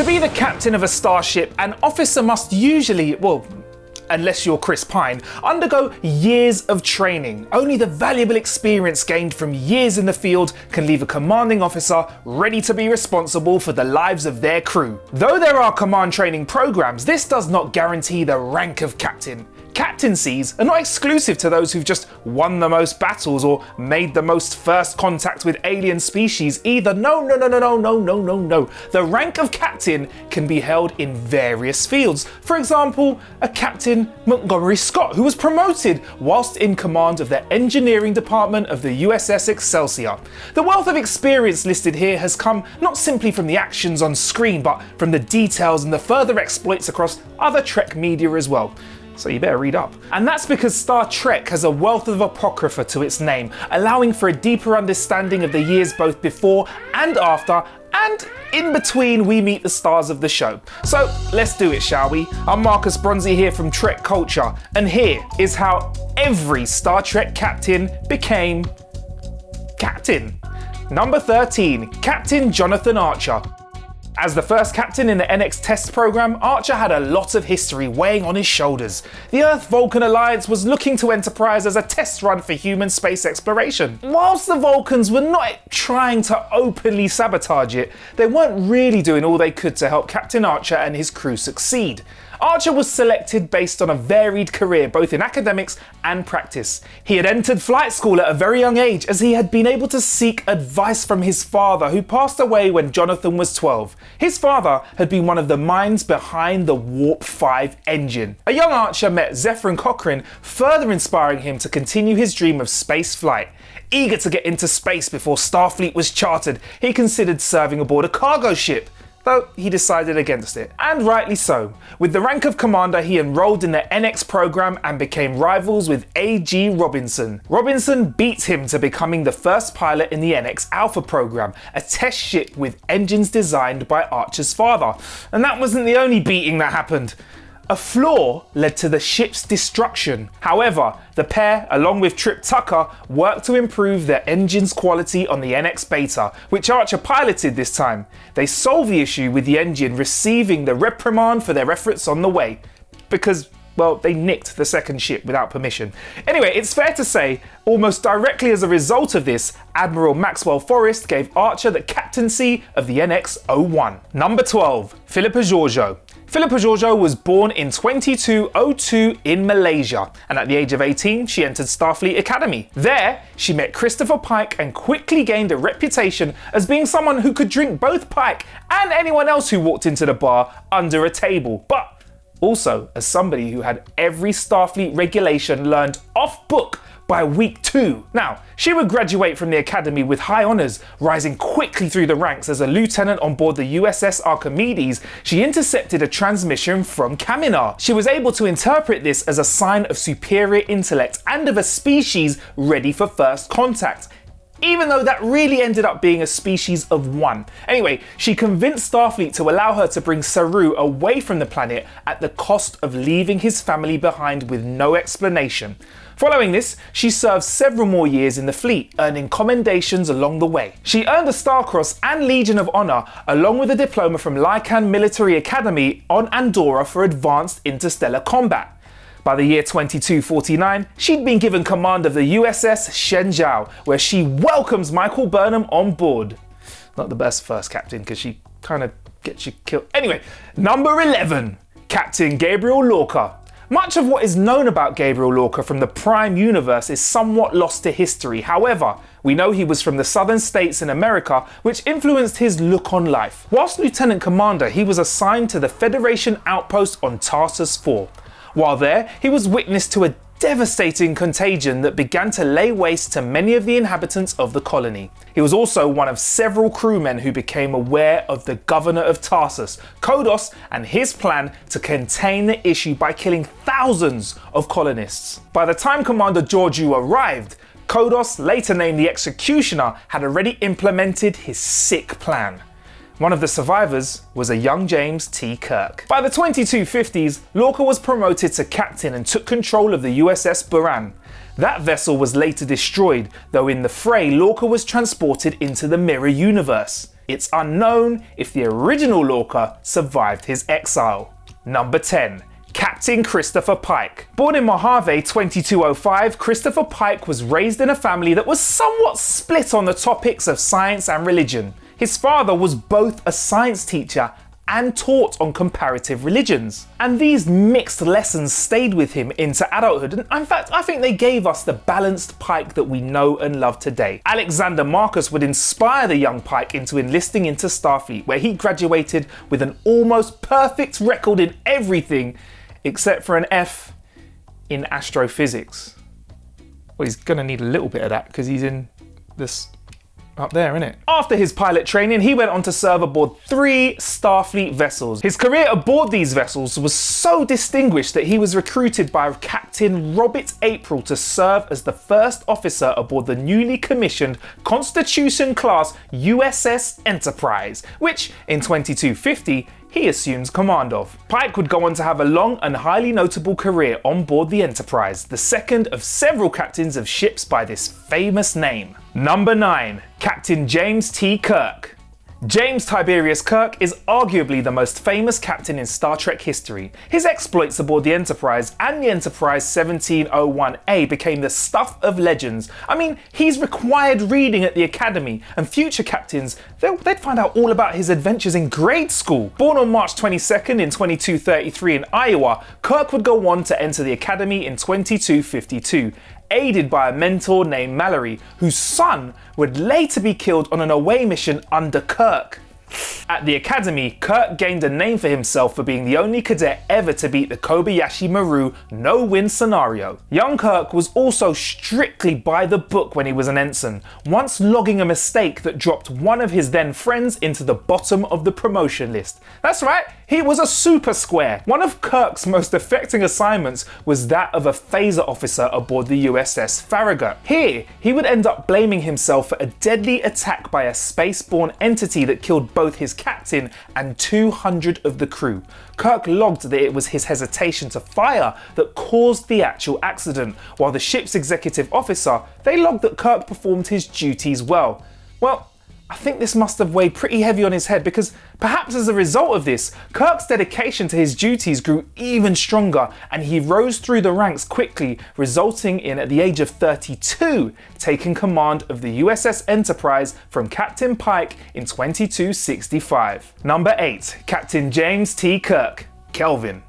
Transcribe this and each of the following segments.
To be the captain of a starship, an officer must usually, well, unless you're Chris Pine, undergo years of training. Only the valuable experience gained from years in the field can leave a commanding officer ready to be responsible for the lives of their crew. Though there are command training programs, this does not guarantee the rank of captain. Captaincies are not exclusive to those who've just won the most battles or made the most first contact with alien species either. No. The rank of captain can be held in various fields. For example, a Captain Montgomery Scott, who was promoted whilst in command of the engineering department of the USS Excelsior. The wealth of experience listed here has come not simply from the actions on screen, but from the details and the further exploits across other Trek media as well. So you better read up. And that's because Star Trek has a wealth of apocrypha to its name, allowing for a deeper understanding of the years both before and after, and in between we meet the stars of the show. So let's do it, shall we? I'm Marcus Bronzy here from Trek Culture, and here is how every Star Trek captain became captain. Number 13, Captain Jonathan Archer. As the first captain in the NX test program, Archer had a lot of history weighing on his shoulders. The Earth-Vulcan alliance was looking to Enterprise as a test run for human space exploration. Whilst the Vulcans were not trying to openly sabotage it, they weren't really doing all they could to help Captain Archer and his crew succeed. Archer was selected based on a varied career both in academics and practice. He had entered flight school at a very young age as he had been able to seek advice from his father, who passed away when Jonathan was 12. His father had been one of the minds behind the Warp 5 engine. A young Archer met Zephyr Cochrane, further inspiring him to continue his dream of space flight. Eager to get into space before Starfleet was chartered, he considered serving aboard a cargo ship, though he decided against it. And rightly so. With the rank of commander, he enrolled in the NX program and became rivals with A.G. Robinson. Robinson beat him to becoming the first pilot in the NX Alpha program, a test ship with engines designed by Archer's father. And that wasn't the only beating that happened. A flaw led to the ship's destruction. However, the pair, along with Trip Tucker, worked to improve their engine's quality on the NX Beta, which Archer piloted this time. They solved the issue with the engine receiving the reprimand for their efforts on the way, because, well, they nicked the second ship without permission. Anyway, it's fair to say, almost directly as a result of this, Admiral Maxwell Forrest gave Archer the captaincy of the NX-01. Number 12, Philippa Georgiou. Philippa Georgiou was born in 2202 in Malaysia, and at the age of 18, she entered Starfleet Academy. There, she met Christopher Pike and quickly gained a reputation as being someone who could drink both Pike and anyone else who walked into the bar under a table, but also as somebody who had every Starfleet regulation learned off book by week 2. Now, she would graduate from the academy with high honours, rising quickly through the ranks as a lieutenant on board the USS Archimedes. She intercepted a transmission from Kaminar. She was able to interpret this as a sign of superior intellect and of a species ready for first contact, even though that really ended up being a species of one. Anyway, she convinced Starfleet to allow her to bring Saru away from the planet at the cost of leaving his family behind with no explanation. Following this, she served several more years in the fleet, earning commendations along the way. She earned a Star Cross and Legion of Honor, along with a diploma from Lycan Military Academy on Andorra for advanced interstellar combat. By the year 2249, she'd been given command of the USS Shenzhou, where she welcomes Michael Burnham on board. Not the best first captain, because she kind of gets you killed. Anyway, number 11, Captain Gabriel Lorca. Much of what is known about Gabriel Lorca from the Prime universe is somewhat lost to history. However, we know he was from the southern states in America, which influenced his look on life. Whilst Lieutenant Commander, he was assigned to the Federation outpost on Tarsus 4. While there, he was witness to a devastating contagion that began to lay waste to many of the inhabitants of the colony. He was also one of several crewmen who became aware of the governor of Tarsus, Kodos, and his plan to contain the issue by killing thousands of colonists. By the time Commander Georgiou arrived, Kodos, later named the Executioner, had already implemented his sick plan. One of the survivors was a young James T. Kirk. By the 2250s, Lorca was promoted to captain and took control of the USS Buran. That vessel was later destroyed, though in the fray Lorca was transported into the Mirror Universe. it's unknown if the original Lorca survived his exile. Number 10. Captain Christopher Pike. Born in Mojave 2205, Christopher Pike was raised in a family that was somewhat split on the topics of science and religion. His father was both a science teacher and taught on comparative religions. And these mixed lessons stayed with him into adulthood, and in fact I think they gave us the balanced Pike that we know and love today. Alexander Marcus would inspire the young Pike into enlisting into Starfleet, where he graduated with an almost perfect record in everything except for an F in astrophysics. Well, he's gonna need a little bit of that because he's in this up there, innit? After his pilot training, he went on to serve aboard 3 Starfleet vessels. His career aboard these vessels was so distinguished that he was recruited by Captain Robert April to serve as the first officer aboard the newly commissioned Constitution-class USS Enterprise, which in 2250 he assumes command of. Pike would go on to have a long and highly notable career on board the Enterprise, the second of several captains of ships by this famous name. Number 9. Captain James T. Kirk. James Tiberius Kirk is arguably the most famous captain in Star Trek history. His exploits aboard the Enterprise and the Enterprise 1701A became the stuff of legends. I mean, he's required reading at the Academy, and future captains, they'd find out all about his adventures in grade school. Born on March 22nd in 2233 in Iowa, Kirk would go on to enter the Academy in 2252. Aided by a mentor named Mallory, whose son would later be killed on an away mission under Kirk. At the Academy, Kirk gained a name for himself for being the only cadet ever to beat the Kobayashi Maru no-win scenario. Young Kirk was also strictly by the book when he was an ensign, once logging a mistake that dropped one of his then friends into the bottom of the promotion list. That's right, he was a super square. One of Kirk's most affecting assignments was that of a phaser officer aboard the USS Farragut. Here, he would end up blaming himself for a deadly attack by a spaceborne entity that killed both his captain and 200 of the crew. Kirk logged that it was his hesitation to fire that caused the actual accident, while the ship's executive officer, they logged that Kirk performed his duties well. Well, I think this must have weighed pretty heavy on his head, because perhaps as a result of this, Kirk's dedication to his duties grew even stronger, and he rose through the ranks quickly, resulting in, at the age of 32, taking command of the USS Enterprise from Captain Pike in 2265. Number 8. Captain James T. Kirk. Kelvin.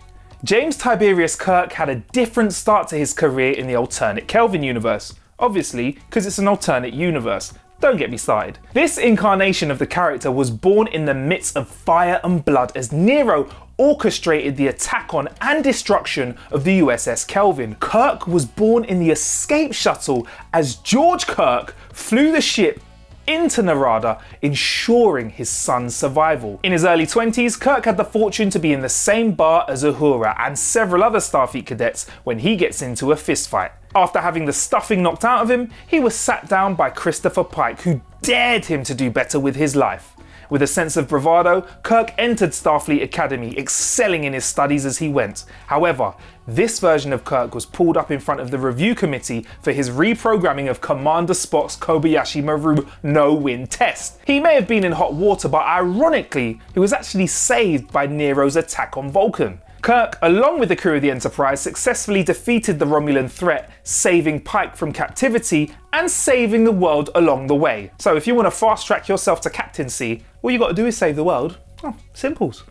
James Tiberius Kirk had a different start to his career in the alternate Kelvin universe. Obviously, because it's an alternate universe. Don't get me started. This incarnation of the character was born in the midst of fire and blood as Nero orchestrated the attack on and destruction of the USS Kelvin. Kirk was born in the escape shuttle as George Kirk flew the ship into Narada, ensuring his son's survival. In his early 20s, Kirk had the fortune to be in the same bar as Uhura and several other Starfleet cadets when he gets into a fistfight. After having the stuffing knocked out of him, he was sat down by Christopher Pike, who dared him to do better with his life. With a sense of bravado, Kirk entered Starfleet Academy, excelling in his studies as he went. However, this version of Kirk was pulled up in front of the review committee for his reprogramming of Commander Spock's Kobayashi Maru no-win test. He may have been in hot water, but ironically, he was actually saved by Nero's attack on Vulcan. Kirk, along with the crew of the Enterprise, successfully defeated the Romulan threat, saving Pike from captivity and saving the world along the way. So if you want to fast track yourself to captaincy, all you got to do is save the world. Oh, simples.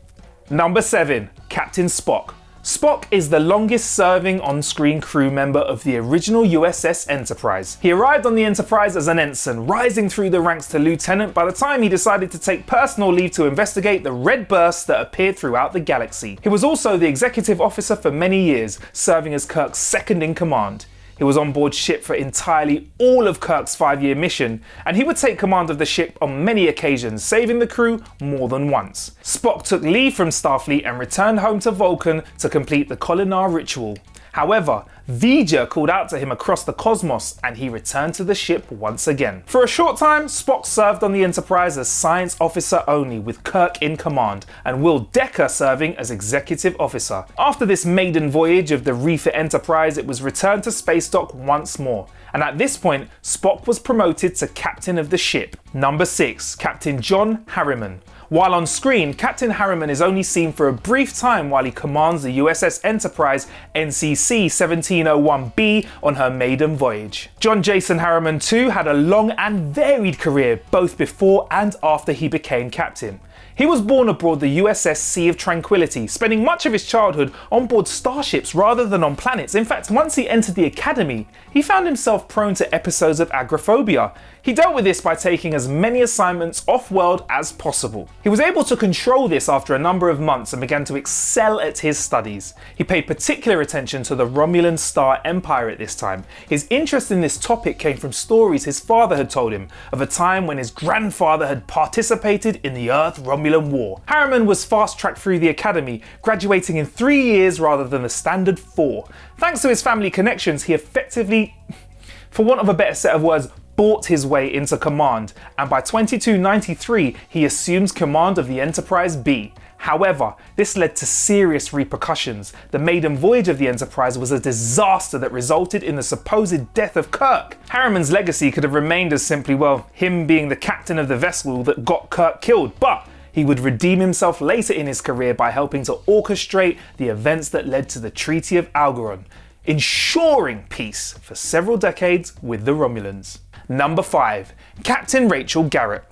Number 7. Captain Spock. Spock is the longest serving on-screen crew member of the original USS Enterprise. He arrived on the Enterprise as an ensign, rising through the ranks to lieutenant by the time he decided to take personal leave to investigate the red bursts that appeared throughout the galaxy. He was also the executive officer for many years, serving as Kirk's second in command. He was on board ship for entirely all of Kirk's 5-year mission, and he would take command of the ship on many occasions, saving the crew more than once. Spock took leave from Starfleet and returned home to Vulcan to complete the Kolinar ritual. However, V'Ger called out to him across the cosmos and he returned to the ship once again. For a short time, Spock served on the Enterprise as science officer only, with Kirk in command and Will Decker serving as executive officer. After this maiden voyage of the refit Enterprise, it was returned to space dock once more. And at this point, Spock was promoted to captain of the ship. Number 6, Captain John Harriman. While on screen, Captain Harriman is only seen for a brief time while he commands the USS Enterprise NCC 1701B on her maiden voyage. John Jason Harriman too had a long and varied career both before and after he became captain. He was born aboard the USS Sea of Tranquility, spending much of his childhood on board starships rather than on planets. In fact, once he entered the academy, he found himself prone to episodes of agoraphobia. He dealt with this by taking as many assignments off-world as possible. He was able to control this after a number of months and began to excel at his studies. He paid particular attention to the Romulan Star Empire at this time. His interest in this topic came from stories his father had told him of a time when his grandfather had participated in the Earth-Romulan War. Harriman was fast-tracked through the academy, graduating in 3 years rather than the standard 4. Thanks to his family connections, he effectively, for want of a better set of words, bought his way into command, and by 2293 he assumes command of the Enterprise B. However, this led to serious repercussions. The maiden voyage of the Enterprise was a disaster that resulted in the supposed death of Kirk. Harriman's legacy could have remained as simply, well, him being the captain of the vessel that got Kirk killed, but he would redeem himself later in his career by helping to orchestrate the events that led to the Treaty of Algeron, ensuring peace for several decades with the Romulans. Number 5, Captain Rachel Garrett.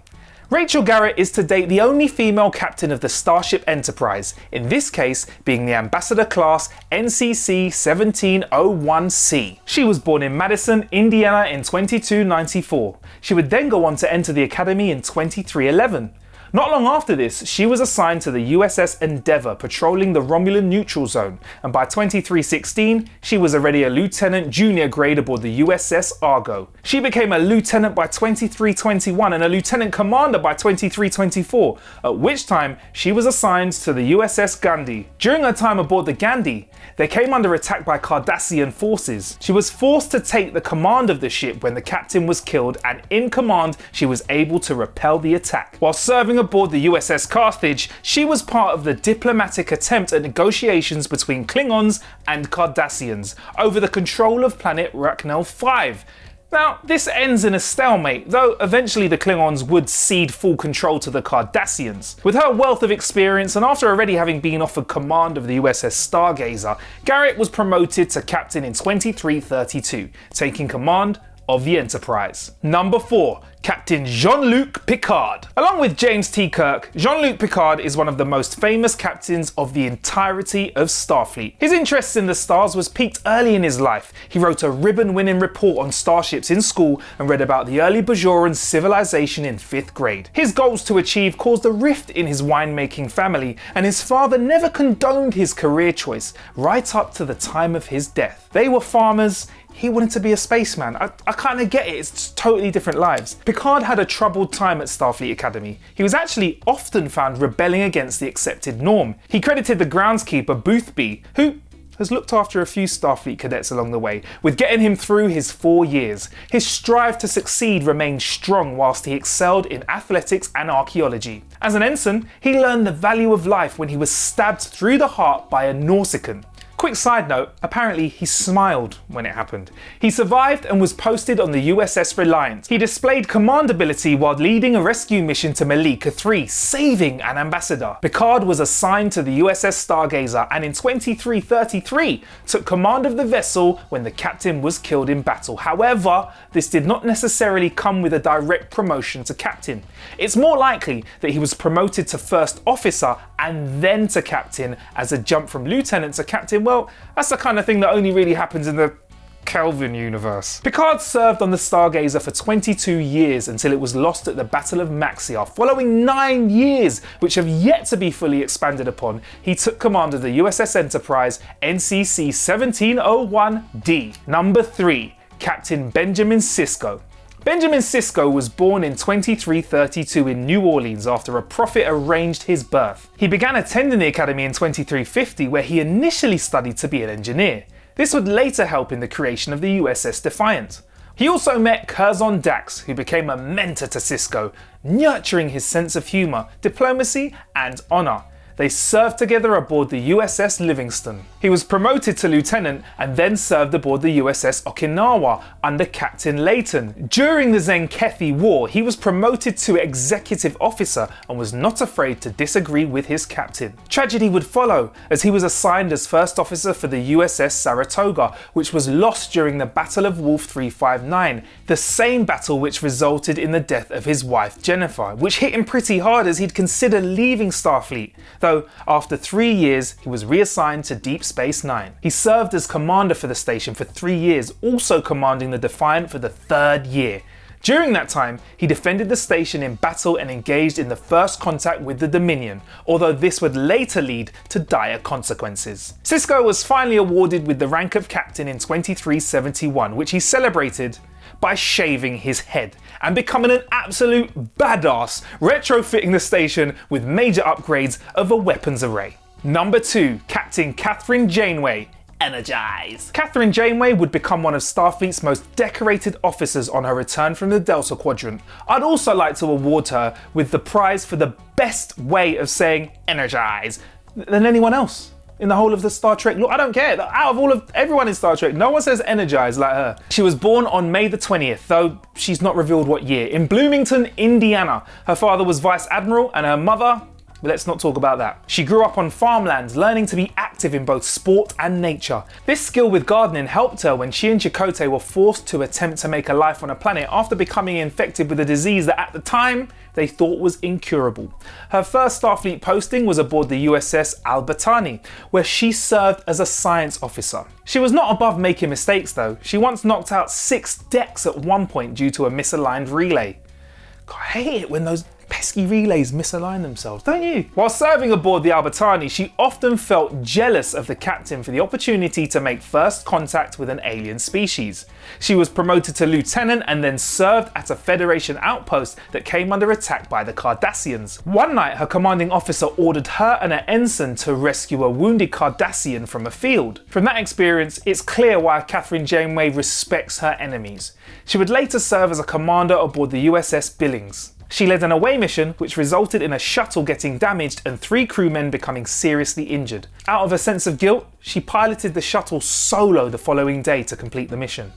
Rachel Garrett is to date the only female captain of the Starship Enterprise, in this case being the Ambassador class NCC 1701C. She was born in Madison, Indiana in 2294. She would then go on to enter the Academy in 2311. Not long after this, she was assigned to the USS Endeavour, patrolling the Romulan neutral zone, and by 2316, she was already a lieutenant junior grade aboard the USS Argo. She became a lieutenant by 2321 and a lieutenant commander by 2324, at which time she was assigned to the USS Gandhi. During her time aboard the Gandhi, they came under attack by Cardassian forces. She was forced to take the command of the ship when the captain was killed, and in command, she was able to repel the attack. While serving aboard the USS Carthage, she was part of the diplomatic attempt at negotiations between Klingons and Cardassians over the control of planet Racnel 5. Now, this ends in a stalemate, though eventually the Klingons would cede full control to the Cardassians. With her wealth of experience, and after already having been offered command of the USS Stargazer, Garrett was promoted to captain in 2332, taking command of the Enterprise. Number 4, Captain Jean-Luc Picard. Along with James T. Kirk, Jean-Luc Picard is one of the most famous captains of the entirety of Starfleet. His interest in the stars was piqued early in his life. He wrote a ribbon-winning report on starships in school and read about the early Bajoran civilization in 5th grade. His goals to achieve caused a rift in his winemaking family, and his father never condoned his career choice, right up to the time of his death. They were farmers. He wanted to be a spaceman. I kind of get it, it's totally different lives. Picard had a troubled time at Starfleet Academy. He was actually often found rebelling against the accepted norm. He credited the groundskeeper Boothby, who has looked after a few Starfleet cadets along the way, with getting him through his 4 years. His strive to succeed remained strong whilst he excelled in athletics and archaeology. As an ensign, he learned the value of life when he was stabbed through the heart by a Nausicaan. Quick side note, apparently he smiled when it happened. He survived and was posted on the USS Reliant. He displayed command ability while leading a rescue mission to Malika 3, saving an ambassador. Picard was assigned to the USS Stargazer and in 2333 took command of the vessel when the captain was killed in battle. However, this did not necessarily come with a direct promotion to captain. It's more likely that he was promoted to first officer and then to captain, as a jump from lieutenant to captain. Well, that's the kind of thing that only really happens in the Kelvin universe. Picard served on the Stargazer for 22 years until it was lost at the Battle of Maxia. Following 9 years, which have yet to be fully expanded upon, he took command of the USS Enterprise NCC 1701D. Number 3, Captain Benjamin Sisko. Benjamin Sisko was born in 2332 in New Orleans after a prophet arranged his birth. He began attending the academy in 2350, where he initially studied to be an engineer. This would later help in the creation of the USS Defiant. He also met Curzon Dax, who became a mentor to Sisko, nurturing his sense of humour, diplomacy and honour. They served together aboard the USS Livingston. He was promoted to lieutenant and then served aboard the USS Okinawa under Captain Layton. During the Zenkethi War, he was promoted to executive officer and was not afraid to disagree with his captain. Tragedy would follow, as he was assigned as first officer for the USS Saratoga, which was lost during the Battle of Wolf 359, the same battle which resulted in the death of his wife Jennifer, which hit him pretty hard as he'd considered leaving Starfleet. Though after 3 years, he was reassigned to Deep Space Nine. He served as commander for the station for 3 years, also commanding the Defiant for the 3rd year. During that time, he defended the station in battle and engaged in the first contact with the Dominion, although this would later lead to dire consequences. Sisko was finally awarded with the rank of captain in 2371, which he celebrated by shaving his head and becoming an absolute badass, retrofitting the station with major upgrades of a weapons array. Number 2, Captain Kathryn Janeway. Energize. Kathryn Janeway would become one of Starfleet's most decorated officers on her return from the Delta Quadrant. I'd also like to award her with the prize for the best way of saying energize than anyone else in the whole of the Star Trek. Look, I don't care. Out of everyone in Star Trek, no one says energize like her. She was born on May the 20th, though she's not revealed what year, in Bloomington, Indiana. Her father was Vice Admiral and her mother, let's not talk about that. She grew up on farmlands, learning to be active in both sport and nature. This skill with gardening helped her when she and Chakotay were forced to attempt to make a life on a planet after becoming infected with a disease that at the time they thought was incurable. Her first Starfleet posting was aboard the USS Albertani, where she served as a science officer. She was not above making mistakes though. She once knocked out 6 decks at one point due to a misaligned relay. God, I hate it when those pesky relays misalign themselves, don't you? While serving aboard the Albertani, she often felt jealous of the captain for the opportunity to make first contact with an alien species. She was promoted to lieutenant and then served at a Federation outpost that came under attack by the Cardassians. One night, her commanding officer ordered her and an ensign to rescue a wounded Cardassian from a field. From that experience, it's clear why Kathryn Janeway respects her enemies. She would later serve as a commander aboard the USS Billings. She led an away mission which resulted in a shuttle getting damaged and 3 crewmen becoming seriously injured. Out of a sense of guilt, she piloted the shuttle solo the following day to complete the mission.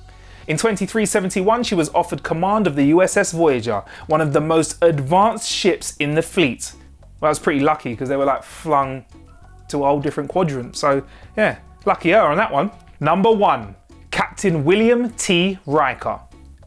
In 2371, she was offered command of the USS Voyager, one of the most advanced ships in the fleet. Well, I was pretty lucky because they were like flung to a whole different quadrant, so yeah, lucky her on that one. Number 1, Captain William T. Riker.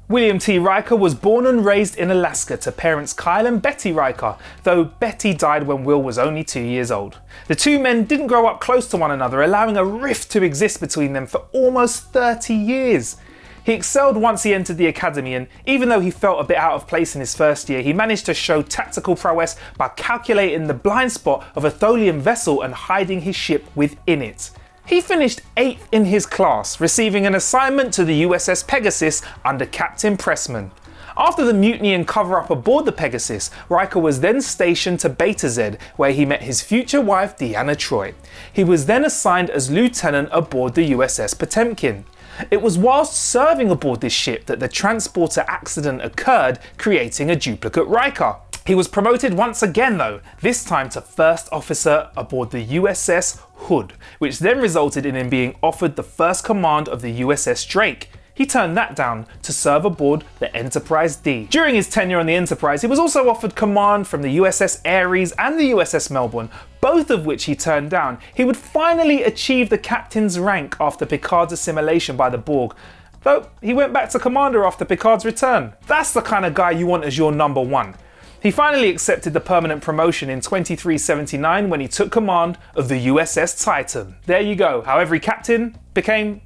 William T. Riker was born and raised in Alaska to parents Kyle and Betty Riker, though Betty died when Will was only 2 years old. The two men didn't grow up close to one another, allowing a rift to exist between them for almost 30 years. He excelled once he entered the academy, and even though he felt a bit out of place in his first year, he managed to show tactical prowess by calculating the blind spot of a Tholian vessel and hiding his ship within it. He finished 8th in his class, receiving an assignment to the USS Pegasus under Captain Pressman. After the mutiny and cover-up aboard the Pegasus, Riker was then stationed to Beta Z, where he met his future wife Deanna Troi. He was then assigned as lieutenant aboard the USS Potemkin. It was whilst serving aboard this ship that the transporter accident occurred, creating a duplicate Riker. He was promoted once again though, this time to first officer aboard the USS Hood, which then resulted in him being offered the first command of the USS Drake. He turned that down to serve aboard the Enterprise D. During his tenure on the Enterprise, he was also offered command from the USS Ares and the USS Melbourne, both of which he turned down. He would finally achieve the captain's rank after Picard's assimilation by the Borg, though he went back to commander after Picard's return. That's the kind of guy you want as your number 1. He finally accepted the permanent promotion in 2379 when he took command of the USS Titan. There you go, how every captain became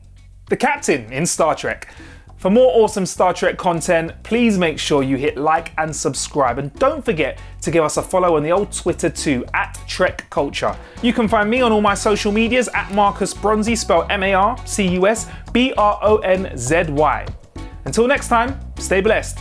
the captain in Star Trek. For more awesome Star Trek content, please make sure you hit like and subscribe, and don't forget to give us a follow on the old Twitter too, @TrekCulture. You can find me on all my social medias @Marcus Bronzy, spelled MarcusBronzy. Until next time, stay blessed.